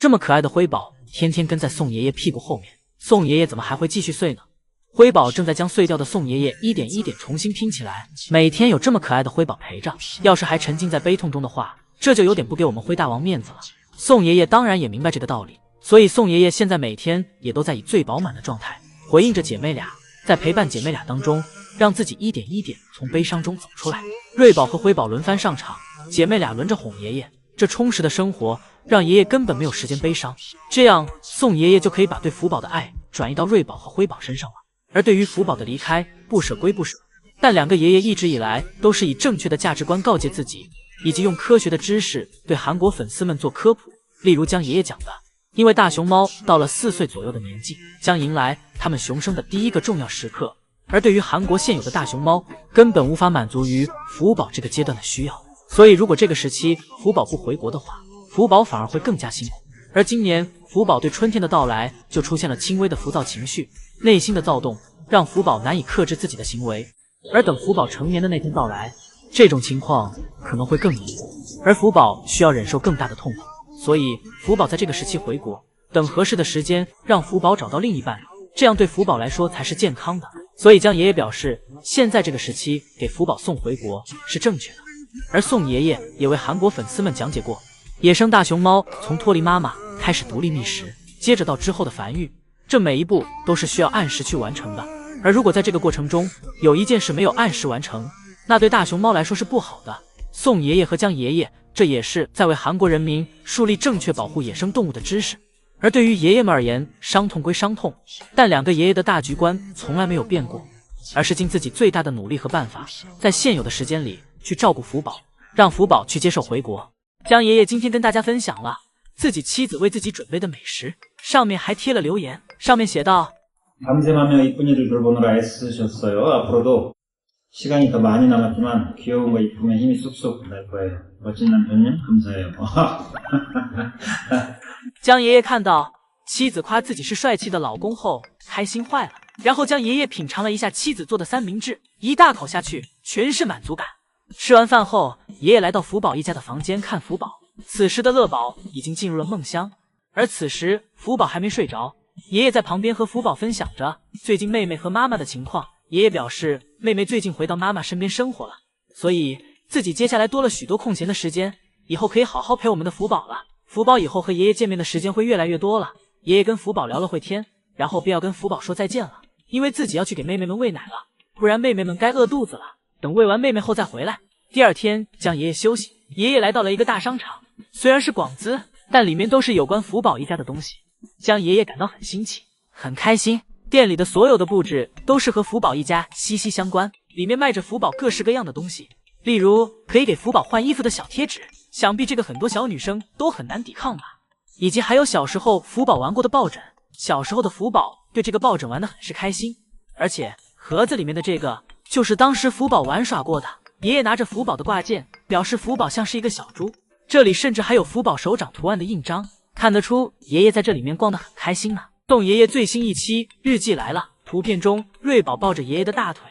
这么可爱的辉宝天天跟在宋爷爷屁股后面，宋爷爷怎么还会继续碎呢？辉宝正在将碎掉的宋爷爷一点一点重新拼起来。每天有这么可爱的辉宝陪着，要是还沉浸在悲痛中的话，这就有点不给我们辉大王面子了。宋爷爷当然也明白这个道理，所以宋爷爷现在每天也都在以最饱满的状态回应着姐妹俩，在陪伴姐妹俩当中，让自己一点一点从悲伤中走出来。瑞宝和辉宝轮番上场，姐妹俩轮着哄爷爷。这充实的生活让爷爷根本没有时间悲伤，这样宋爷爷就可以把对福宝的爱转移到瑞宝和辉宝身上了。而对于福宝的离开，不舍归不舍，但两个爷爷一直以来都是以正确的价值观告诫自己，以及用科学的知识对韩国粉丝们做科普。例如将爷爷讲的，因为大熊猫到了4岁左右的年纪，将迎来它们雄生的第一个重要时刻，而对于韩国现有的大熊猫，根本无法满足于福宝这个阶段的需要。所以如果这个时期福宝不回国的话，福宝反而会更加辛苦。而今年福宝对春天的到来就出现了轻微的浮躁情绪，内心的躁动让福宝难以克制自己的行为。而等福宝成年的那天到来，这种情况可能会更严重，而福宝需要忍受更大的痛苦。所以福宝在这个时期回国，等合适的时间让福宝找到另一半，这样对福宝来说才是健康的。所以江爷爷表示，现在这个时期给福宝送回国是正确的。而宋爷爷也为韩国粉丝们讲解过，野生大熊猫从脱离妈妈开始独立觅食，接着到之后的繁育，这每一步都是需要按时去完成的。而如果在这个过程中有一件事没有按时完成，那对大熊猫来说是不好的。宋爷爷和江爷爷这也是在为韩国人民树立正确保护野生动物的知识。而对于爷爷们而言，伤痛归伤痛，但两个爷爷的大局观从来没有变过，而是尽自己最大的努力和办法，在现有的时间里去照顾福宝，让福宝去接受回国。江爷爷今天跟大家分享了自己妻子为自己准备的美食，上面还贴了留言，上面写道： 밤새마며 이쁜이를 돌보느라 애쓰셨어요. 앞으로도 시간이 더 많이 남았지만 귀여운 거 이쁘면 힘이 쑥쑥 날 거예요. 멋진 남편님 감사해요. 江爷爷看到妻子夸自己是帅气的老公后开心坏了，然后江爷爷品尝了一下妻子做的三明治，一大口下去全是满足感。吃完饭后，爷爷来到福宝一家的房间看福宝，此时的乐宝已经进入了梦乡，而此时福宝还没睡着。爷爷在旁边和福宝分享着最近妹妹和妈妈的情况，爷爷表示妹妹最近回到妈妈身边生活了，所以自己接下来多了许多空闲的时间，以后可以好好陪我们的福宝了。福宝以后和爷爷见面的时间会越来越多了。爷爷跟福宝聊了会天，然后便要跟福宝说再见了，因为自己要去给妹妹们喂奶了，不然妹妹们该饿肚子了，等喂完妹妹后再回来。第二天江爷爷休息，爷爷来到了一个大商场，虽然是广资，但里面都是有关福宝一家的东西。江爷爷感到很新奇，很开心，店里的所有的布置都是和福宝一家息息相关，里面卖着福宝各式各样的东西，例如可以给福宝换衣服的小贴纸，想必这个很多小女生都很难抵抗吧。以及还有小时候福宝玩过的抱枕，小时候的福宝对这个抱枕玩得很是开心，而且盒子里面的这个就是当时福宝玩耍过的。爷爷拿着福宝的挂件，表示福宝像是一个小猪，这里甚至还有福宝手掌图案的印章，看得出爷爷在这里面逛得很开心呢。宋爷爷最新一期日记来了，图片中瑞宝抱着爷爷的大腿，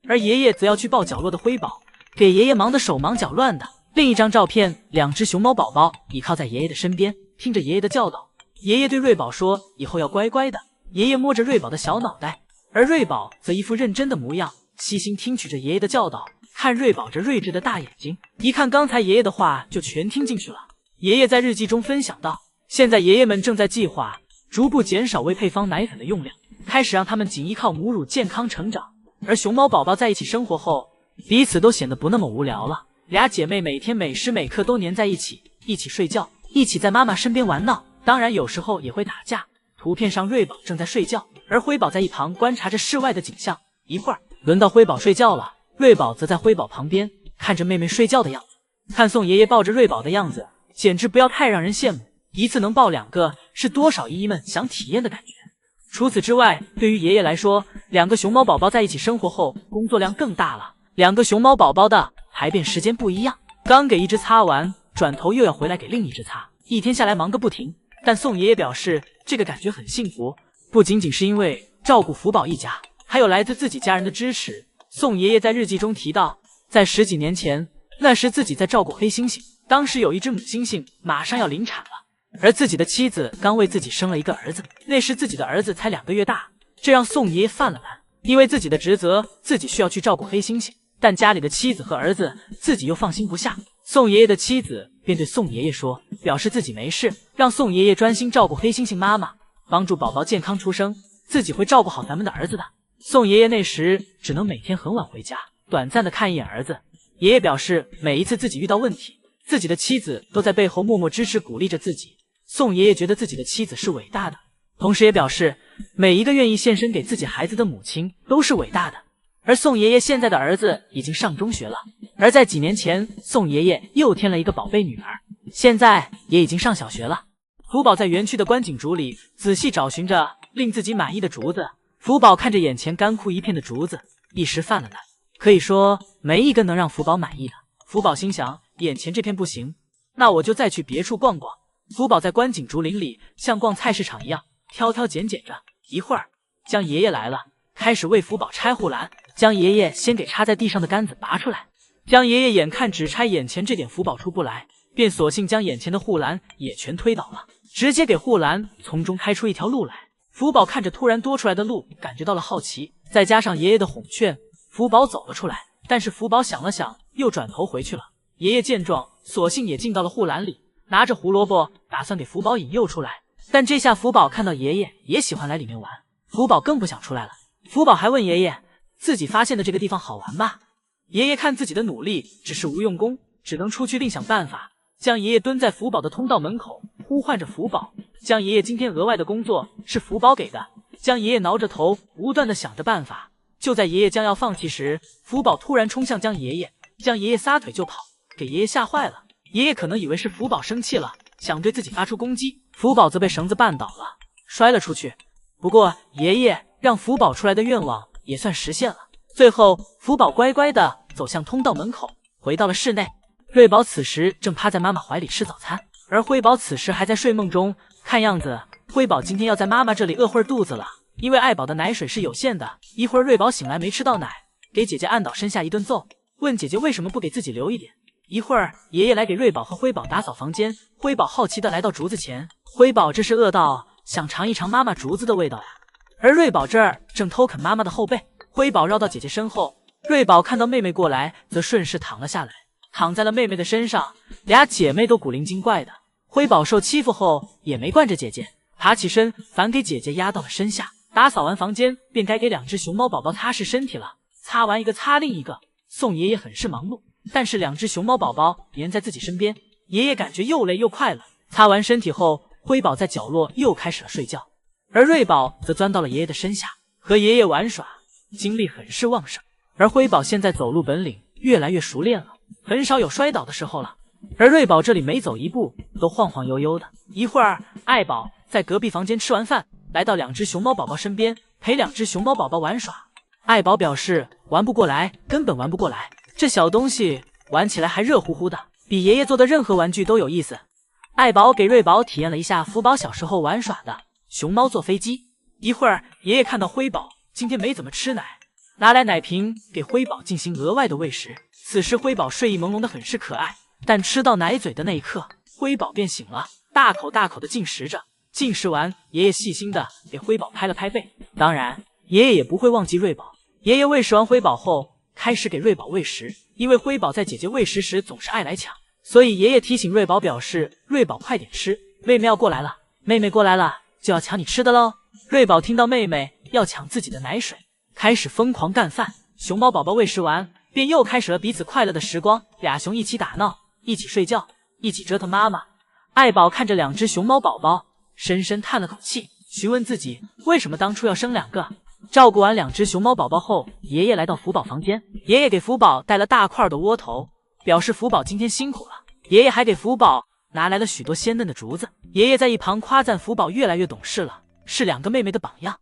而爷爷则要去抱角落的辉宝，给爷爷忙得手忙脚乱的。另一张照片，两只熊猫宝宝倚靠在爷爷的身边，听着爷爷的教导。爷爷对瑞宝说，以后要乖乖的。爷爷摸着瑞宝的小脑袋，而瑞宝则一副认真的模样，细心听取着爷爷的教导，看瑞宝这睿智的大眼睛，一看刚才爷爷的话就全听进去了。爷爷在日记中分享到，现在爷爷们正在计划逐步减少喂配方奶粉的用量，开始让他们仅依靠母乳健康成长。而熊猫宝宝在一起生活后，彼此都显得不那么无聊了，俩姐妹每天每时每刻都黏在一起，一起睡觉，一起在妈妈身边玩闹，当然有时候也会打架。图片上瑞宝正在睡觉，而辉宝在一旁观察着室外的景象。一会儿轮到辉宝睡觉了，瑞宝则在辉宝旁边看着妹妹睡觉的样子。看宋爷爷抱着瑞宝的样子，简直不要太让人羡慕，一次能抱两个是多少姨姨们想体验的感觉。除此之外，对于爷爷来说，两个熊猫宝宝在一起生活后工作量更大了，两个熊猫宝宝的排便时间不一样，刚给一只擦完，转头又要回来给另一只擦，一天下来忙个不停。但宋爷爷表示这个感觉很幸福，不仅仅是因为照顾福宝一家，还有来自自己家人的支持。宋爷爷在日记中提到，在10几年前，那时自己在照顾黑猩猩，当时有一只母猩猩马上要临产了，而自己的妻子刚为自己生了一个儿子，那时自己的儿子才2个月大，这让宋爷爷犯了难。因为自己的职责，自己需要去照顾黑猩猩，但家里的妻子和儿子自己又放心不下。宋爷爷的妻子便对宋爷爷说，表示自己没事，让宋爷爷专心照顾黑猩猩妈妈，帮助宝宝健康出生，自己会照顾好咱们的儿子的。宋爷爷那时只能每天很晚回家，短暂的看一眼儿子。爷爷表示，每一次自己遇到问题，自己的妻子都在背后默默支持鼓励着自己。宋爷爷觉得自己的妻子是伟大的，同时也表示每一个愿意献身给自己孩子的母亲都是伟大的。而宋爷爷现在的儿子已经上中学了，而在几年前，宋爷爷又添了一个宝贝女儿，现在也已经上小学了。福宝在园区的观景竹里仔细找寻着令自己满意的竹子，福宝看着眼前干枯一片的竹子，一时犯了难，可以说没一根能让福宝满意的。福宝心想，眼前这片不行，那我就再去别处逛逛。福宝在观景竹林里像逛菜市场一样挑挑拣拣着，一会儿江爷爷来了，开始为福宝拆护栏。江爷爷先给插在地上的杆子拔出来，江爷爷眼看只拆眼前这点福宝出不来，便索性将眼前的护栏也全推倒了，直接给护栏从中开出一条路来。福宝看着突然多出来的路，感觉到了好奇，再加上爷爷的哄劝，福宝走了出来。但是福宝想了想，又转头回去了。爷爷见状，索性也进到了护栏里，拿着胡萝卜打算给福宝引诱出来。但这下福宝看到爷爷也喜欢来里面玩，福宝更不想出来了。福宝还问爷爷，自己发现的这个地方好玩吗？爷爷看自己的努力只是无用功，只能出去另想办法。江爷爷蹲在福宝的通道门口，呼唤着福宝。江爷爷今天额外的工作是福宝给的。江爷爷挠着头，不断的想着办法。就在爷爷将要放弃时，福宝突然冲向江爷爷，江爷爷撒腿就跑，给爷爷吓坏了。爷爷可能以为是福宝生气了，想对自己发出攻击，福宝则被绳子绊倒了，摔了出去。不过爷爷让福宝出来的愿望也算实现了。最后福宝乖乖的走向通道门口，回到了室内。瑞宝此时正趴在妈妈怀里吃早餐，而辉宝此时还在睡梦中。看样子辉宝今天要在妈妈这里饿会儿肚子了，因为爱宝的奶水是有限的。一会儿瑞宝醒来没吃到奶，给姐姐按倒身下一顿揍，问姐姐为什么不给自己留一点。一会儿爷爷来给瑞宝和辉宝打扫房间，辉宝好奇的来到竹子前，辉宝这是饿到想尝一尝妈妈竹子的味道呀。而瑞宝这儿正偷啃妈妈的后背，辉宝绕到姐姐身后，瑞宝看到妹妹过来，则顺势躺了下来，躺在了妹妹的身上。俩姐妹都古灵精怪的，辉宝受欺负后也没惯着姐姐，爬起身反给姐姐压到了身下。打扫完房间，便该给2只熊猫宝宝擦拭身体了，擦完一个擦另一个。宋爷爷很是忙碌，但是2只熊猫宝宝黏在自己身边，爷爷感觉又累又快乐。擦完身体后，辉宝在角落又开始了睡觉，而瑞宝则钻到了爷爷的身下，和爷爷玩耍，精力很是旺盛。而辉宝现在走路本领越来越熟练了，很少有摔倒的时候了。而瑞宝这里每走一步都晃晃悠悠的。一会儿，爱宝在隔壁房间吃完饭，来到2只熊猫宝宝身边，陪2只熊猫宝宝玩耍。爱宝表示玩不过来，根本玩不过来，这小东西玩起来还热乎乎的，比爷爷做的任何玩具都有意思。爱宝给瑞宝体验了一下福宝小时候玩耍的熊猫坐飞机。一会儿，爷爷看到辉宝今天没怎么吃奶，拿来奶瓶给辉宝进行额外的喂食。此时辉宝睡意朦胧的很是可爱，但吃到奶嘴的那一刻，辉宝便醒了，大口大口的进食着。进食完，爷爷细心的给辉宝拍了拍背。当然，爷爷也不会忘记瑞宝。爷爷喂食完辉宝后，开始给瑞宝喂食。因为辉宝在姐姐喂食时总是爱来抢，所以爷爷提醒瑞宝，表示瑞宝快点吃，妹妹要过来了，妹妹过来了就要抢你吃的喽。瑞宝听到妹妹要抢自己的奶水，开始疯狂干饭。熊猫宝宝喂食完，便又开始了彼此快乐的时光，俩熊一起打闹，一起睡觉，一起折腾妈妈。爱宝看着2只熊猫宝宝，深深叹了口气，询问自己为什么当初要生2个。照顾完2只熊猫宝宝后，爷爷来到福宝房间，爷爷给福宝带了大块的窝头，表示福宝今天辛苦了。爷爷还给福宝拿来了许多鲜嫩的竹子。爷爷在一旁夸赞福宝越来越懂事了，是2个妹妹的榜样。